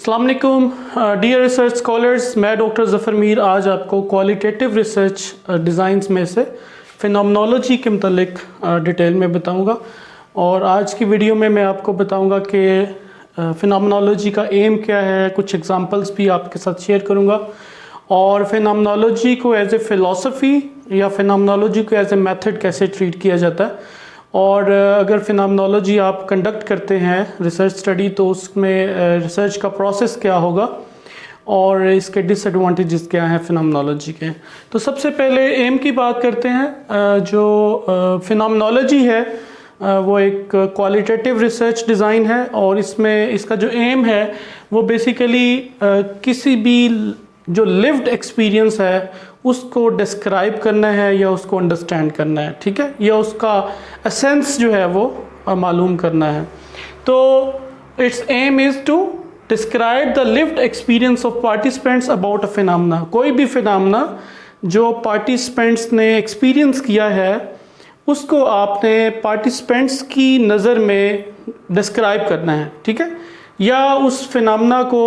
अस्सलाम वालेकुम dear research scholars, मैं डॉक्टर ज़फ़र मीर आज आपको क्वालिटेटिव रिसर्च डिज़ाइंस में से फिनोमेनोलॉजी के मतलब डिटेल में बताऊंगा। और आज की वीडियो में मैं आपको बताऊंगा कि फिनोमेनोलॉजी का एम क्या है, कुछ एग्जांपल्स भी आपके साथ शेयर करूंगा। और फिनोमेनोलॉजी को एज ए फ़िलासफ़ी या फिनोमेनोलॉजी को एज ए मेथड कैसे ट्रीट किया जाता है, और अगर फिनोमेनोलॉजी आप कंडक्ट करते हैं रिसर्च स्टडी तो उसमें रिसर्च का प्रोसेस क्या होगा और इसके डिसएडवांटेजेस क्या हैं फिनोमेनोलॉजी के। तो सबसे पहले एम की बात करते हैं। जो फिनोमेनोलॉजी है वो एक क्वालिटेटिव रिसर्च डिज़ाइन है, और इसमें इसका जो एम है वो बेसिकली किसी भी जो लिव्ड एक्सपीरियंस है उसको डिस्क्राइब करना है या उसको अंडरस्टैंड करना है, ठीक है, या उसका एसेंस जो है वो मालूम करना है। तो its aim is to describe the lived experience of participants about a phenomena. कोई भी फिनोमेना जो पार्टिसिपेंट्स ने एक्सपीरियंस किया है उसको आपने पार्टिसिपेंट्स की नज़र में डिस्क्राइब करना है, ठीक है, या उस फिनोमेना को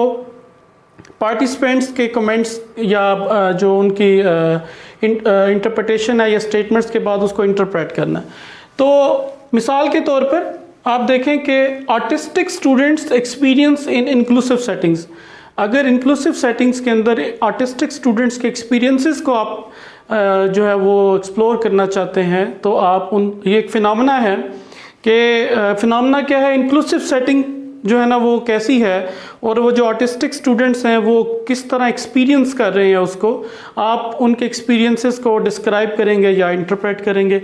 पार्टिसिपेंट्स के कमेंट्स या जो उनकी इंटरप्रिटेशन है या स्टेटमेंट्स के बाद उसको इंटरप्रेट करना है। तो मिसाल के तौर पर आप देखें कि artistic students experience in inclusive settings. अगर इंक्लूसिव सेटिंग्स के अंदर आर्टिस्टिक स्टूडेंट्स के एक्सपीरियंसेस को आप जो है वो एक्सप्लोर करना चाहते हैं तो आप ये एक फिनोमेना है कि फिनोमेना क्या है, इंक्लूसिव सेटिंग जो है ना वो कैसी है, और वो जो आर्टिस्टिक स्टूडेंट्स हैं वो किस तरह एक्सपीरियंस कर रहे हैं उसको आप उनके एक्सपीरियंसेस को डिस्क्राइब करेंगे या इंटरप्रेट करेंगे।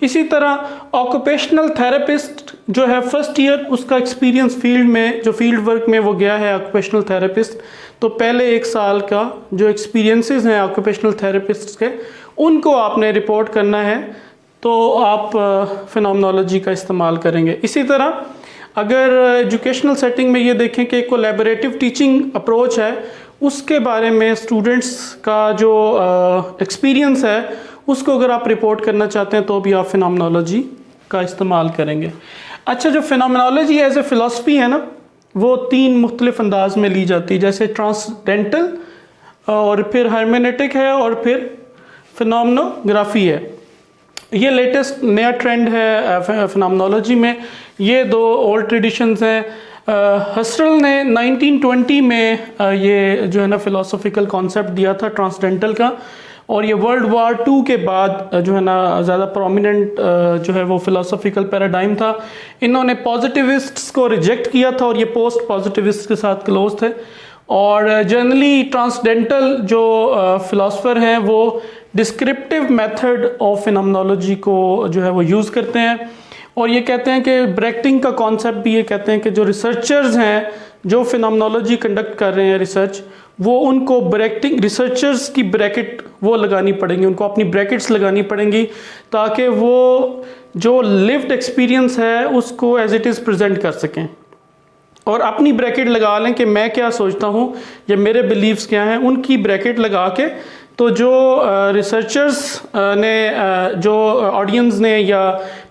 इसी तरह ऑक्यूपेशनल थेरेपिस्ट जो है फर्स्ट ईयर उसका एक्सपीरियंस फील्ड में जो फील्ड वर्क में वो गया है ऑक्यूपेशनल थेरेपिस्ट, तो पहले एक साल का जो एक्सपीरियंसेस हैं ऑक्यूपेशनल थेरेपिस्ट के उनको आपने रिपोर्ट करना है, तो आप फिनोमेनोलॉजी का इस्तेमाल करेंगे। इसी तरह अगर एजुकेशनल सेटिंग में ये देखें कि कोलैबोरेटिव टीचिंग अप्रोच है उसके बारे में स्टूडेंट्स का जो एक्सपीरियंस है उसको अगर आप रिपोर्ट करना चाहते हैं तो भी आप फिनोमेनोलॉजी का इस्तेमाल करेंगे। अच्छा, जो फिनोमेनोलॉजी एज ए फ़िलासफ़ी है ना वो तीन मुख्तलिफ अंदाज में ली जाती है, जैसे ट्रांसडेंटल और फिर हर्मेनेटिक है और फिर फिनोमेनोग्राफी है। ये लेटेस्ट नया ट्रेंड है फिनोमेनोलॉजी में। ये दो ओल्ड ट्रेडिशंस हैं। हसरल ने 1920 में ये जो है ना फ़िलासफ़िकल कॉन्सेप्ट दिया था ट्रांसडेंटल का, और ये वर्ल्ड वार 2 के बाद जो है ना ज़्यादा प्रोमिनेंट जो है वो फ़िलासफ़िकल पैराडाइम था। इन्होंने पॉजिटिविस्ट्स को रिजेक्ट किया था और ये पोस्ट पॉजिटिविस्ट के साथ क्लोज थे। और जनरली ट्रांसडेंटल जो फ़िलासफ़र हैं वो डिस्क्रिप्टिव मेथड ऑफ फिनोमेनोलॉजी को जो है वो यूज़ करते हैं, और ये कहते हैं कि ब्रैकेटिंग का कॉन्सेप्ट भी ये कहते हैं कि जो रिसर्चर्स हैं जो फिनोमेनोलॉजी कंडक्ट कर रहे हैं रिसर्च, वो उनको ब्रैकेटिंग रिसर्चर्स की ब्रैकेट वो लगानी पड़ेंगी, उनको अपनी ब्रैकेट्स लगानी पड़ेंगी ताकि वो जो लिव्ड एक्सपीरियंस है उसको एज इट इज़ प्रेजेंट कर सकें, और अपनी ब्रैकेट लगा लें कि मैं क्या सोचता हूँ या मेरे बिलीव्स क्या हैं, उनकी ब्रैकेट लगा के तो जो रिसर्चर्स ने जो ऑडियंस ने या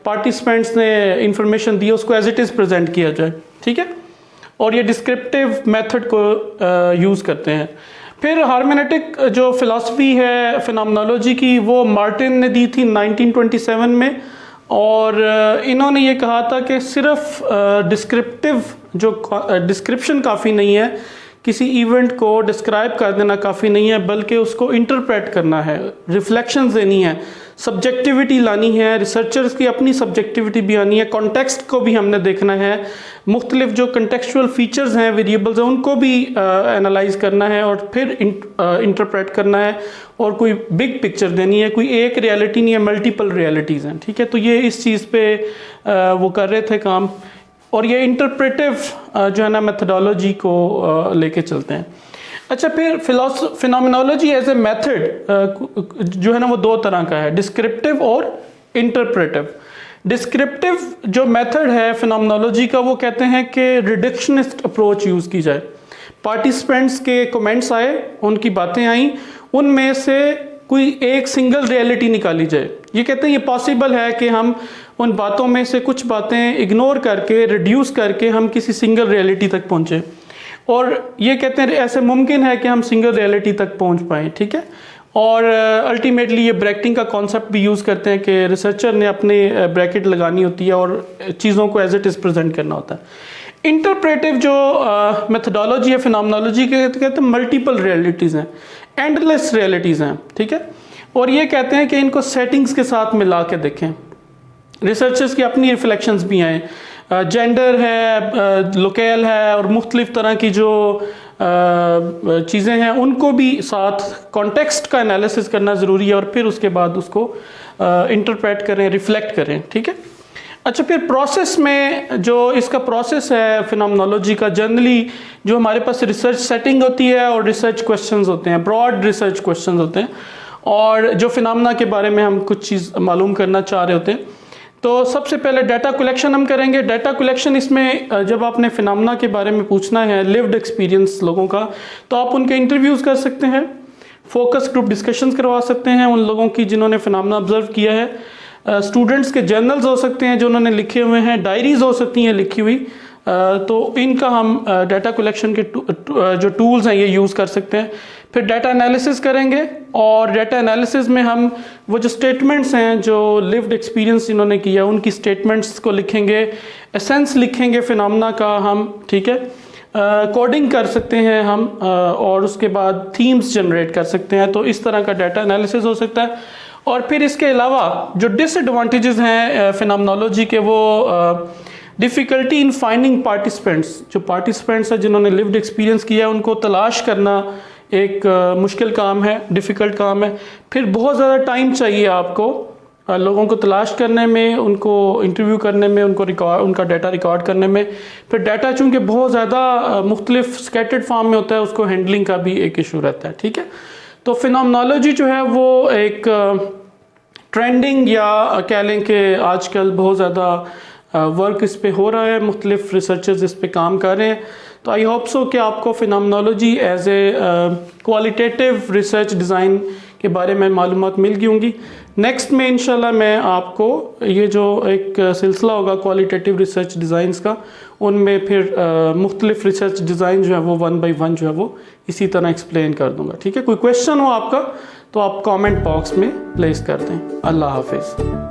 पार्टिसिपेंट्स ने इंफॉर्मेशन दी उसको एज इट इज़ प्रेजेंट किया जाए, ठीक है, और ये डिस्क्रिप्टिव मेथड को यूज़ करते हैं। फिर हार्मेनेटिक जो फ़िलासफ़ी है फिनोमेनोलॉजी की वो मार्टिन ने दी थी 1927 में, और इन्होंने ये कहा था कि सिर्फ डिस्क्रिप्टिव जो डिस्क्रिप्शन काफ़ी नहीं है, किसी इवेंट को डिस्क्राइब कर देना काफ़ी नहीं है, बल्कि उसको इंटरप्रेट करना है, रिफ्लेक्शंस देनी है, सब्जेक्टिविटी लानी है, रिसर्चर्स की अपनी सब्जेक्टिविटी भी आनी है, कॉन्टेक्स्ट को भी हमने देखना है, मुख्तलिफ जो कंटेक्चुअल फीचर्स हैं वेरिएबल्स हैं उनको भी एनालाइज करना है और फिर इंटरप्रेट करना है, और कोई बिग पिक्चर देनी है, कोई एक रियलिटी नहीं है, मल्टीपल रियलिटीज़ हैं, ठीक है। तो ये इस चीज़ पे वो कर रहे थे काम, और ये इंटरप्रेटिव जो है ना मेथडोलॉजी को लेके चलते हैं। अच्छा, फिर फिनोमेनोलॉजी एज ए मेथड जो है ना वो दो तरह का है, डिस्क्रिप्टिव और इंटरप्रेटिव। डिस्क्रिप्टिव जो मेथड है फिनोमेनोलॉजी का वो कहते हैं कि रिडक्शनिस्ट अप्रोच यूज़ की जाए। पार्टिसिपेंट्स के कमेंट्स आए, उनकी बातें आई, उनमें से कोई एक सिंगल रियलिटी निकाली जाए। ये कहते हैं ये पॉसिबल है कि हम उन बातों में से कुछ बातें इग्नोर करके रिड्यूस करके हम किसी सिंगल रियलिटी तक पहुँचे, और ये कहते हैं ऐसे मुमकिन है कि हम सिंगल रियलिटी तक पहुंच पाएँ, ठीक है। और अल्टीमेटली ये ब्रैकेटिंग का कॉन्सेप्ट भी यूज़ करते हैं कि रिसर्चर ने अपने ब्रैकेट लगानी होती है और चीज़ों को एज इट इज़ प्रेजेंट करना होता है। इंटरप्रेटिव जो मेथडोलॉजी है फिनोमेनोलॉजी के कहते हैं मल्टीपल रियलिटीज़ हैं, एंडलेस रियलिटीज़ हैं, ठीक है। और ये कहते हैं कि इनको सेटिंग्स के साथ मिला के देखें। रिसर्चर्स की अपनी रिफ्लेक्शंस भी हैं, जेंडर है, लोकेल है और मुख्तलिफ तरह की जो चीज़ें हैं उनको भी साथ कॉन्टेक्स्ट का एनालिसिस करना ज़रूरी है और फिर उसके बाद उसको इंटरप्रेट करें, रिफ्लेक्ट करें, ठीक है। अच्छा, फिर प्रोसेस में जो इसका प्रोसेस है फिनोमेनोलॉजी का, जनरली जो हमारे पास रिसर्च सेटिंग होती है और रिसर्च क्वेश्चंस होते हैं, ब्रॉड रिसर्च क्वेश्चंस होते हैं, और जो फिनोमेना के बारे में हम कुछ चीज़ मालूम करना चाह रहे होते हैं। तो सबसे पहले डाटा कलेक्शन हम करेंगे। डाटा कलेक्शन इसमें जब आपने फिनोमेना के बारे में पूछना है, लिव्ड एक्सपीरियंस लोगों का, तो आप उनके इंटरव्यूज़ कर सकते हैं, फोकस ग्रुप डिस्कशंस करवा सकते हैं उन लोगों की जिन्होंने फिनोमेना ऑब्जर्व किया है। स्टूडेंट्स के जर्नल्स हो सकते हैं जो उन्होंने लिखे हुए हैं, डायरीज हो सकती हैं लिखी हुई। तो इनका हम डाटा कलेक्शन के जो टूल्स हैं ये यूज़ कर सकते हैं। फिर डाटा एनालिसिस करेंगे और डाटा एनालिसिस में हम वो जो स्टेटमेंट्स हैं जो लिव्ड एक्सपीरियंस इन्होंने किया उनकी स्टेटमेंट्स को लिखेंगे, एसेंस लिखेंगे फिनोमेना का हम, ठीक है। कोडिंग कर सकते हैं हम और उसके बाद थीम्स जनरेट कर सकते हैं। तो इस तरह का डाटा एनालिसिस हो सकता है। और फिर इसके अलावा जो डिसएडवांटेजेस हैं फिनोमेनोलॉजी के, वो डिफ़िकल्टी इन फाइंडिंग पार्टिसिपेंट्स, जो पार्टिसिपेंट्स हैं जिन्होंने लिव्ड एक्सपीरियंस किया है उनको तलाश करना एक मुश्किल काम है, डिफ़िकल्ट काम है। फिर बहुत ज़्यादा टाइम चाहिए आपको लोगों को तलाश करने में, उनको इंटरव्यू करने में, उनका डाटा रिकॉर्ड करने में। फिर डाटा चूँकि बहुत ज़्यादा मुख्तलिफ स्कैटर्ड फॉर्म में होता है, उसको हैंडलिंग का भी एक इशू रहता है, ठीक है। तो फिनोमेनोलॉजी जो है वो एक ट्रेंडिंग या कह लें कि आजकल बहुत ज़्यादा वर्क इस पे हो रहा है, मुख्तलिफ रिसर्चर्स इस पे काम कर रहे हैं। तो आई होप सो कि आपको phenomenology as a qualitative research design के बारे में मालूमात मिल गई होंगी। नेक्स्ट में इंशाल्लाह मैं आपको ये जो एक सिलसिला होगा क्वालिटेटिव रिसर्च डिज़ाइंस का, उनमें फिर मुख्तलिफ रिसर्च डिज़ाइन जो है वो 1 by 1 जो है वो इसी तरह एक्सप्लेन कर दूंगा, ठीक है। कोई क्वेश्चन हो आपका तो आप कमेंट बॉक्स में प्लेस कर दें। अल्लाह हाफिज़।